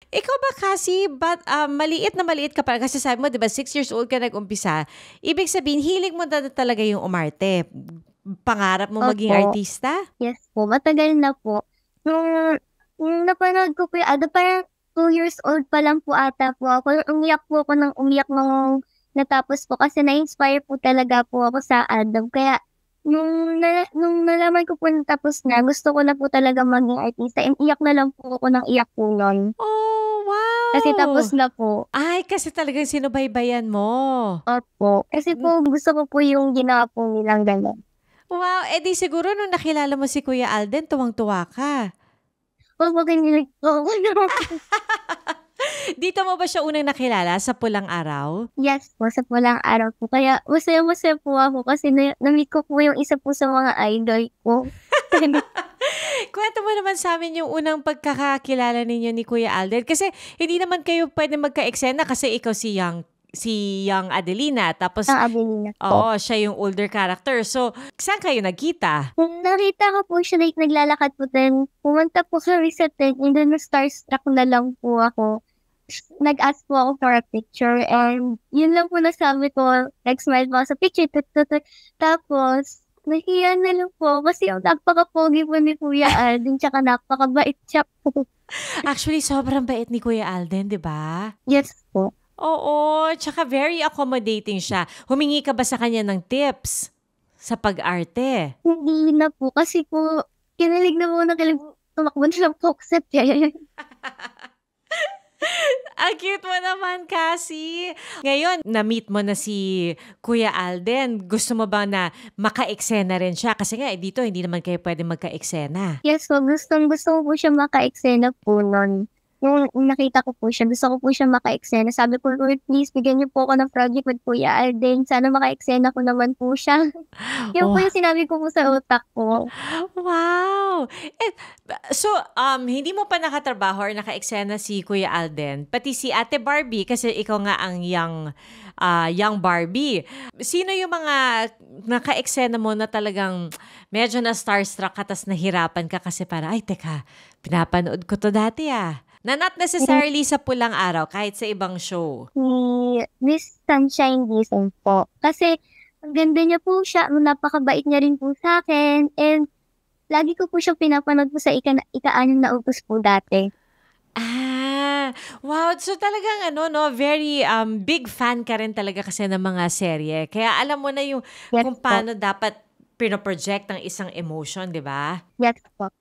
Ikaw ba kasi, maliit na maliit ka pa, kasi sabi mo, di ba, 6 years old ka nag-umpisa, ibig sabihin, hilig mo na talaga yung umarte. Pangarap mo maging Opo. artista? Yes po, matagal na po. Nung, nung napanood ko po yung parang 2 years old pa lang po ata po ako. Umiyak po ako ng umiyak nung natapos po kasi na-inspire po talaga po ako sa Adam. Kaya nung nalaman ko po natapos na, gusto ko na po talaga maging artista. And iyak na lang po ako ng iyak po nun. Oh, Kasi wow! tapos na po. Ay, kasi talagang sinubaybayan mo. Opo. Kasi po Mm. gusto ko po yung ginawa po nilang gano'n. Wow, edi siguro nung nakilala mo si Kuya Alden, tuwang-tuwa ka. Opo, kinilig po ako. Dito mo ba siya unang nakilala sa Pulang Araw? Yes po, sa pulang araw po. Kaya masaya-masaya po ako kasi na-meet ko po yung isa po sa mga idol ko. Kwento mo naman sa amin yung unang pagkakakilala ninyo ni Kuya Alden. Kasi hindi naman kayo pwede magka-eksena kasi ikaw si Young Adelina. Tapos, Ang Abilina po. oo, siya yung older character. So, saan kayo nagkita? Nung nakita ko po siya like naglalakad po din, pumunta po kami sa tent and then na-starstruck na lang po ako. Nag-ask po ako for a picture and yun lang po nasabi ko, nag-smile po ako sa picture, tapos nahiya na lang po kasi yung napaka-pogi po ni Kuya Alden tsaka napakabait siya po. Actually, sobrang bait ni Kuya Alden, di ba? Yes po. Oo, tsaka very accommodating siya. Humingi ka ba sa kanya ng tips sa pag-arte? Hindi na po kasi po kinilig na po na kilig, tumakbo na lang po ako sa tiyan. Ang cute mo naman, Cassie. Ngayon, na-meet mo na si Kuya Alden. Gusto mo ba na maka-eksena rin siya? Kasi nga, dito, hindi naman kayo pwede magka-eksena. Yes po, gustong-gusto ko po siya maka-eksena po nun. Nung nakita ko po siya, gusto ko po siya maka-eksena. Sabi ko, Lord, please, bigyan niyo po ako ng project with Kuya Alden. Sana maka-eksena ko naman po siya. Yun po Oh, yung sinabi ko po sa utak ko. wow! So, hindi mo pa nakatrabaho or naka-eksena si Kuya Alden, pati si Ate Barbie, kasi ikaw nga ang young Barbie. Sino yung mga naka-eksena mo na talagang medyo na starstruck ka tas nahirapan ka kasi para, ay, teka, pinapanood ko to dati ah. Na not Mm, necessarily sa Pulang Araw, kahit sa ibang show. Si Miss Sunshine Dizon po. Kasi, ang ganda niya po siya. Napakabait niya rin po sa akin. And, lagi ko po siya pinapanood po sa ika-anim na utos po dati. Ah, wow. So talagang ano, no, very big fan ka rin talaga kasi ng mga serye. Kaya alam mo na yung Yes kung po. paano dapat pino-project ang isang emotion, di ba? Yes po.